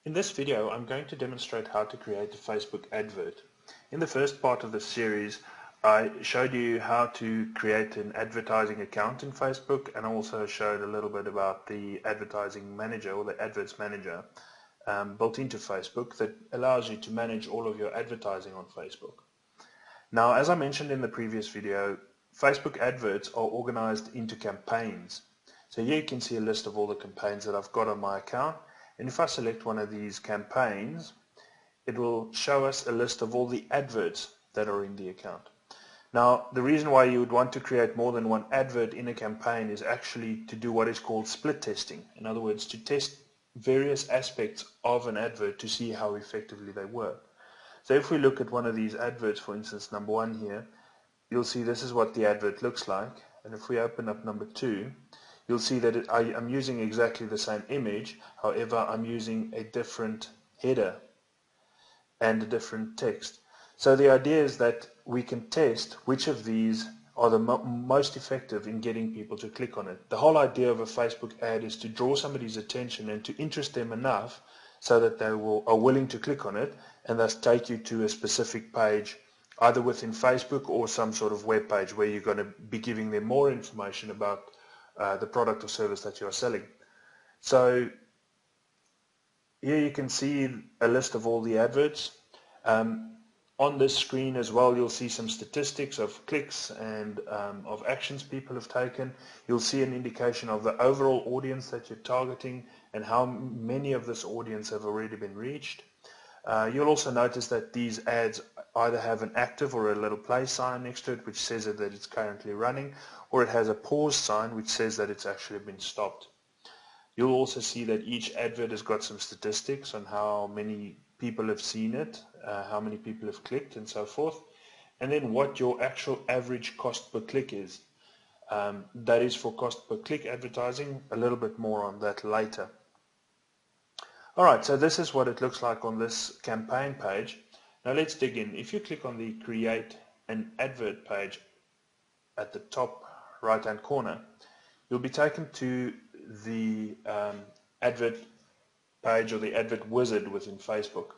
In this video, I'm going to demonstrate how to create a Facebook advert. In the first part of the series, I showed you how to create an advertising account in Facebook, and I also showed a little bit about the advertising manager or the adverts manager built into Facebook that allows you to manage all of your advertising on Facebook. Now, as I mentioned in the previous video, Facebook adverts are organized into campaigns. So here you can see a list of all the campaigns that I've got on my account. And if I select one of these campaigns, it will show us a list of all the adverts that are in the account. Now, the reason why you would want to create more than one advert in a campaign is actually to do what is called split testing. In other words, to test various aspects of an advert to see how effectively they work. So if we look at one of these adverts, for instance, number 1 here, you'll see this is what the advert looks like. And if we open up number 2, you'll see that I'm using exactly the same image, however I'm using a different header and a different text. So the idea is that we can test which of these are the most effective in getting people to click on it. The whole idea of a Facebook ad is to draw somebody's attention and to interest them enough so that they are willing to click on it and thus take you to a specific page either within Facebook or some sort of web page where you're going to be giving them more information about the product or service that you are selling. So here you can see a list of all the adverts. On this screen as well, you'll see some statistics of clicks and of actions people have taken. You'll see an indication of the overall audience that you're targeting and how many of this audience have already been reached. You'll also notice that these ads either have an active or a little play sign next to it which says that it's currently running, or it has a pause sign which says that it's actually been stopped. You'll also see that each advert has got some statistics on how many people have seen it, how many people have clicked and so forth, and then what your actual average cost per click is. That is for cost per click advertising. A little bit more on that later. Alright, so this is what it looks like on this campaign page. Now let's dig in. If you click on the Create an Advert page at the top right hand corner, you'll be taken to the advert page or the advert wizard within Facebook.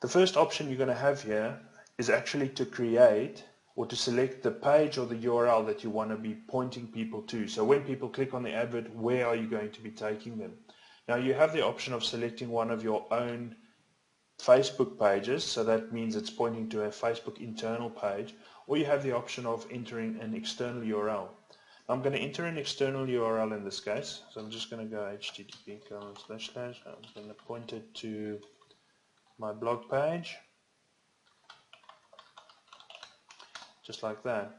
The first option you're going to have here is actually to create or to select the page or the URL that you want to be pointing people to. So when people click on the advert, where are you going to be taking them? Now you have the option of selecting one of your own Facebook pages, so that means it's pointing to a Facebook internal page, or you have the option of entering an external URL. I'm going to enter an external URL in this case, so I'm just going to go http:// I'm going to point it to my blog page, just like that.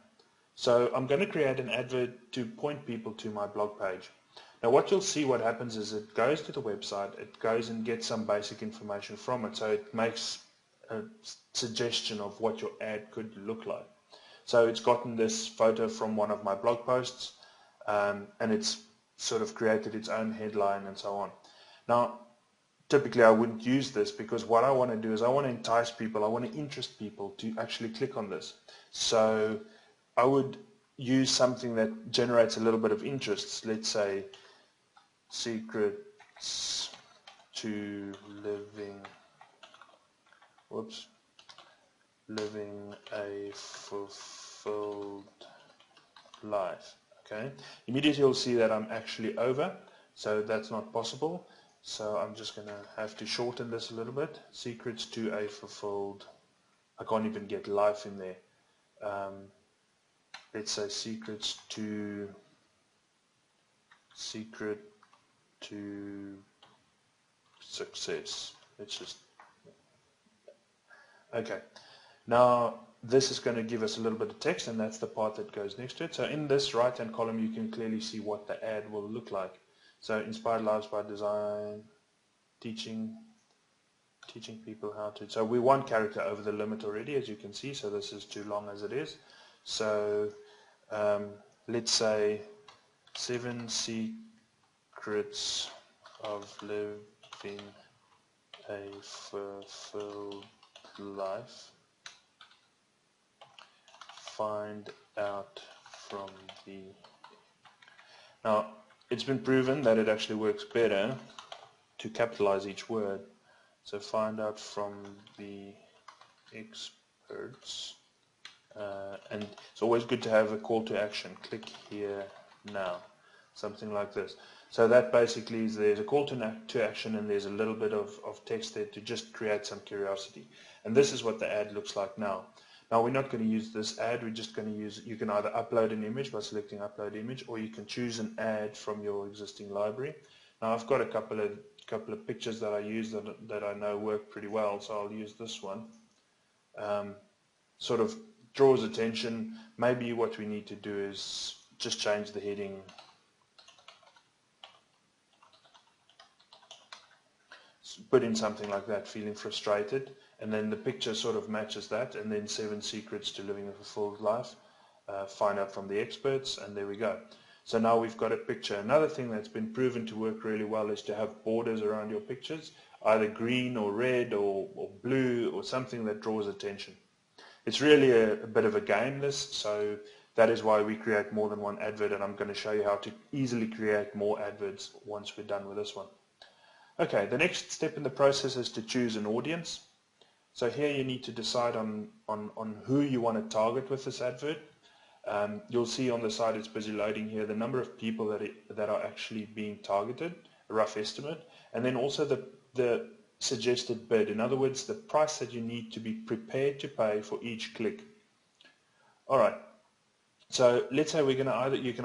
So I'm going to create an advert to point people to my blog page. Now what you'll see, what happens is it goes to the website, it goes and gets some basic information from it, so it makes a suggestion of what your ad could look like. So it's gotten this photo from one of my blog posts, and it's sort of created its own headline and so on. Now typically I wouldn't use this because what I want to do is I want to entice people, I want to interest people to actually click on this. So I would use something that generates a little bit of interest. Let's say secrets to living a fulfilled life. Okay, immediately you'll see that I'm actually over, so that's not possible. So I'm just going to have to shorten this a little bit. Secrets to a fulfilled, I can't even get life in there. Let's say secret to success. Let's just, okay. Now this is going to give us a little bit of text, and that's the part that goes next to it. So in this right hand column you can clearly see what the ad will look like. So inspired lives by design, teaching people how to. So we're one character over the limit already, as you can see, so this is too long as it is. So let's say 7 secrets of living a fulfilled life. Find out from the. Now it's been proven that it actually works better to capitalize each word. So find out from the experts, and it's always good to have a call to action. Click here now, something like this. So that basically is, there's a call to action, and there's a little bit of text there to just create some curiosity. And this is what the ad looks like now. Now we're not going to use this ad, we're just going to use, you can either upload an image by selecting upload image, or you can choose an ad from your existing library. Now I've got a couple of pictures that I use that I know work pretty well, so I'll use this one. Sort of draws attention. Maybe what we need to do is just change the heading. Put in something like that, feeling frustrated, and then the picture sort of matches that, and then 7 secrets to living a fulfilled life, find out from the experts, and there we go. So now we've got a picture. Another thing that's been proven to work really well is to have borders around your pictures, either green or red or blue, or something that draws attention. It's really a bit of a game, this, so that is why we create more than one advert, and I'm going to show you how to easily create more adverts once we're done with this one. Okay, the next step in the process is to choose an audience. So here you need to decide on who you want to target with this advert. You'll see on the side, it's busy loading here, the number of people that are actually being targeted, a rough estimate, and then also the suggested bid. In other words, the price that you need to be prepared to pay for each click. Alright, so let's say you can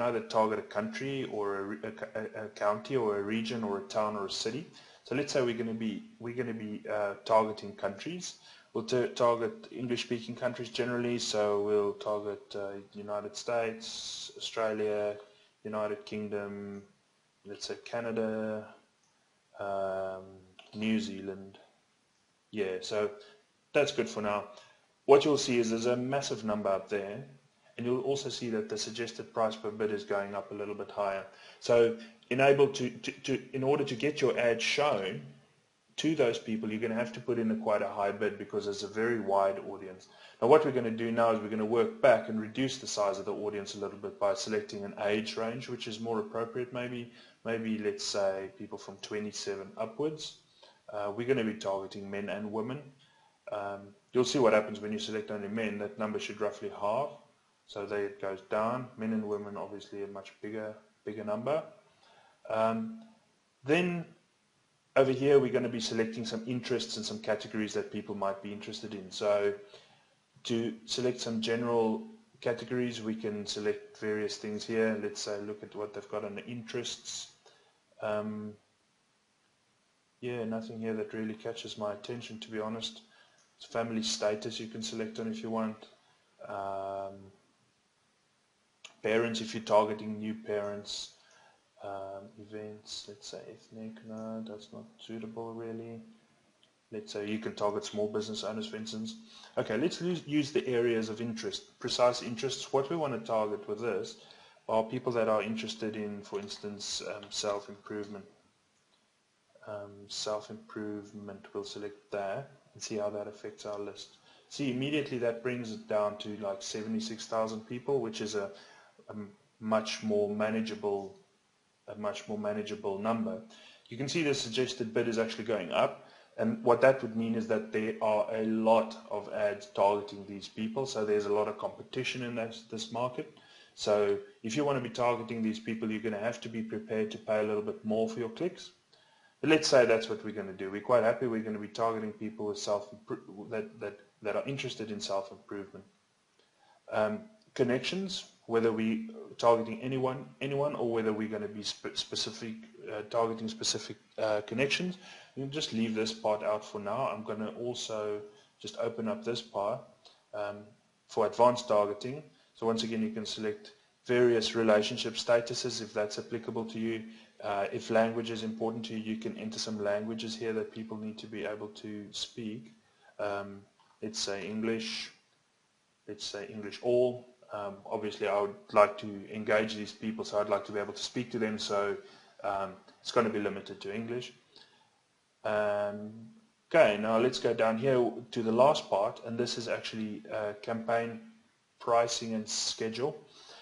either target a country or a county or a region or a town or a city. So let's say we're going to be targeting countries. We'll target English-speaking countries generally. So we'll target United States, Australia, United Kingdom, let's say Canada, New Zealand. Yeah, so that's good for now. What you'll see is there's a massive number up there. And you'll also see that the suggested price per bid is going up a little bit higher. So in order to get your ad shown to those people, you're going to have to put in quite a high bid, because it's a very wide audience. Now what we're going to do now is we're going to work back and reduce the size of the audience a little bit by selecting an age range, which is more appropriate. Maybe let's say people from 27 upwards. We're going to be targeting men and women. You'll see what happens when you select only men. That number should roughly halve. So there it goes down. Men and women, obviously a much bigger number. Then over here we're going to be selecting some interests and some categories that people might be interested in. So to select some general categories, we can select various things here. Let's say look at what they've got on the interests. Yeah, nothing here that really catches my attention, to be honest. It's family status you can select on if you want. Parents, if you're targeting new parents. Events, let's say ethnic, no, that's not suitable really. Let's say you can target small business owners, for instance. Okay, let's use the areas of interest, precise interests. What we want to target with this are people that are interested in, for instance, self-improvement. Self-improvement, we'll select that and see how that affects our list. See, immediately that brings it down to like 76,000 people, which is a much more manageable number. You can see the suggested bid is actually going up, and what that would mean is that there are a lot of ads targeting these people, so there's a lot of competition in this market. So if you want to be targeting these people, you're going to have to be prepared to pay a little bit more for your clicks. But let's say that's what we're going to do. We're quite happy we're going to be targeting people with that are interested in self-improvement. Connections, whether we targeting anyone, or whether we're going to be targeting specific connections. You can just leave this part out for now. I'm going to also just open up this part for advanced targeting. So once again, you can select various relationship statuses if that's applicable to you. If language is important to you, you can enter some languages here that people need to be able to speak. Let's say English. Let's say English all. Obviously I would like to engage these people, so I'd like to be able to speak to them, so it's going to be limited to English. Okay, now let's go down here to the last part, and this is actually campaign pricing and schedule.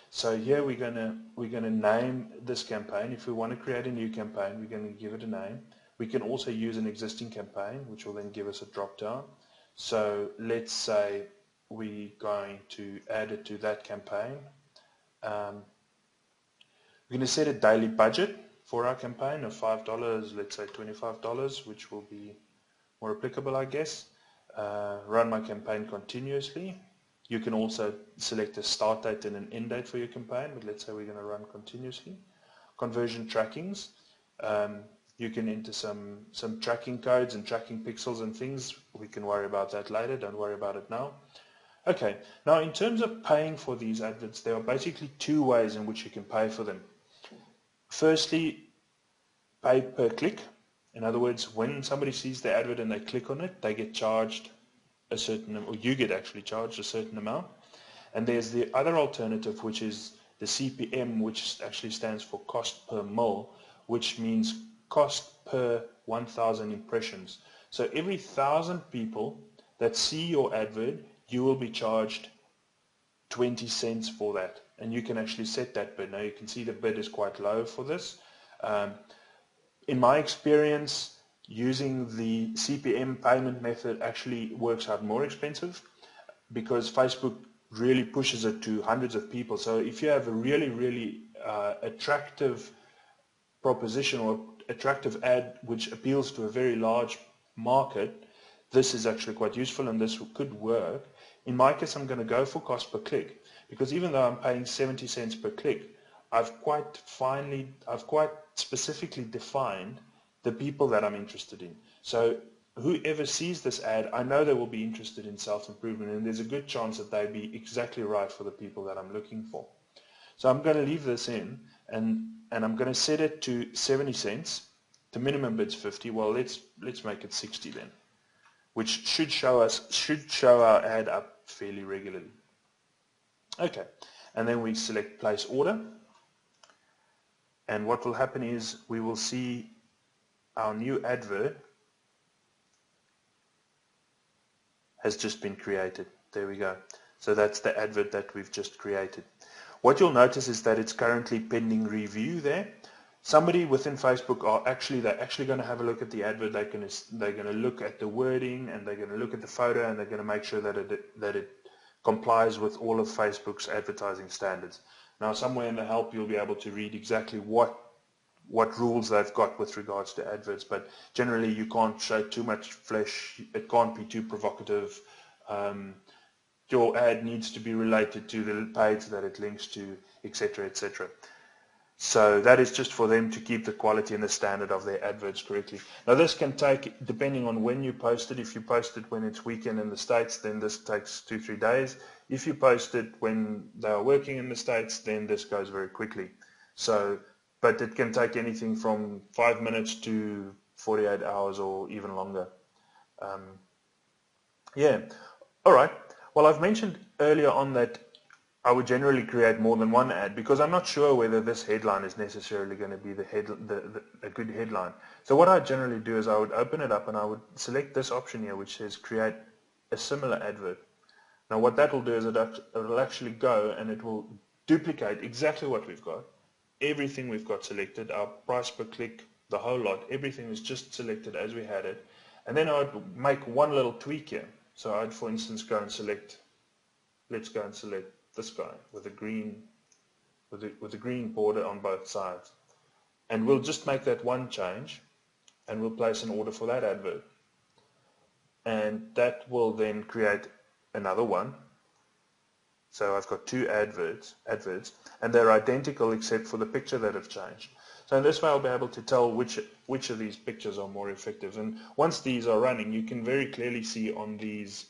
So here we're gonna name this campaign. If we want to create a new campaign, we're going to give it a name. We can also use an existing campaign, which will then give us a drop down. So let's say we're going to add it to that campaign. We're going to set a daily budget for our campaign of $5, let's say $25, which will be more applicable, I guess. Run my campaign continuously. You can also select a start date and an end date for your campaign, but let's say we're going to run continuously. Conversion trackings. You can enter some tracking codes and tracking pixels and things. We can worry about that later. Don't worry about it now. Okay, now in terms of paying for these adverts, there are basically two ways in which you can pay for them. Firstly, pay per click. In other words, when somebody sees the advert and they click on it, they get charged a certain, or you get actually charged a certain amount. And there's the other alternative, which is the CPM, which actually stands for cost per mil, which means cost per 1,000 impressions. So every 1,000 people that see your advert, you will be charged 20 cents for that. And you can actually set that bid. Now you can see the bid is quite low for this. In my experience, using the CPM payment method actually works out more expensive because Facebook really pushes it to hundreds of people. So if you have a really attractive proposition or attractive ad which appeals to a very large market, this is actually quite useful and this could work. In my case, I'm going to go for cost per click because even though I'm paying 70 cents per click, I've quite specifically defined the people that I'm interested in. So whoever sees this ad, I know they will be interested in self-improvement, and there's a good chance that they'll be exactly right for the people that I'm looking for. So I'm going to leave this in, and I'm going to set it to 70 cents. The minimum bid's 50. Well, let's make it 60 then, which should show our ad up fairly regularly. Okay, and then we select place order. And what will happen is we will see our new advert has just been created. There we go. So that's the advert that we've just created. What you'll notice is that it's currently pending review there. Somebody within Facebook they're actually going to have a look at the advert. They're going to look at the wording, and they're going to look at the photo, and they're going to make sure that it complies with all of Facebook's advertising standards. Now, somewhere in the help you'll be able to read exactly what rules they've got with regards to adverts, but generally you can't show too much flesh. It can't be too provocative. Your ad needs to be related to the page that it links to, etc., etc. So that is just for them to keep the quality and the standard of their adverts correctly. Now this can take, depending on when you post it, if you post it when it's weekend in the States, then this takes 2-3 days. If you post it when they are working in the States, then this goes very quickly. So, but it can take anything from 5 minutes to 48 hours or even longer. Yeah, all right. Well, I've mentioned earlier on that I would generally create more than one ad because I'm not sure whether this headline is necessarily going to be a good headline. So what I generally do is I would open it up and I would select this option here which says create a similar advert. Now what that will do is it will actually go and it will duplicate exactly what we've got, everything we've got selected, our price per click, the whole lot, everything is just selected as we had it. And then I would make one little tweak here. So I'd, for instance, go and select, let's go and select this guy with a green border on both sides, and we'll just make that one change and we'll place an order for that advert, and that will then create another one. So I've got two adverts and they're identical except for the picture that have changed. So in this way I'll be able to tell which of these pictures are more effective, and once these are running you can very clearly see on these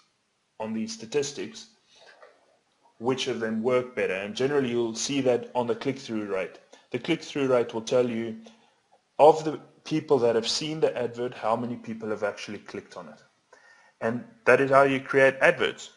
statistics which of them work better, and generally you'll see that on the click-through rate. The click-through rate will tell you of the people that have seen the advert, how many people have actually clicked on it. And that is how you create adverts.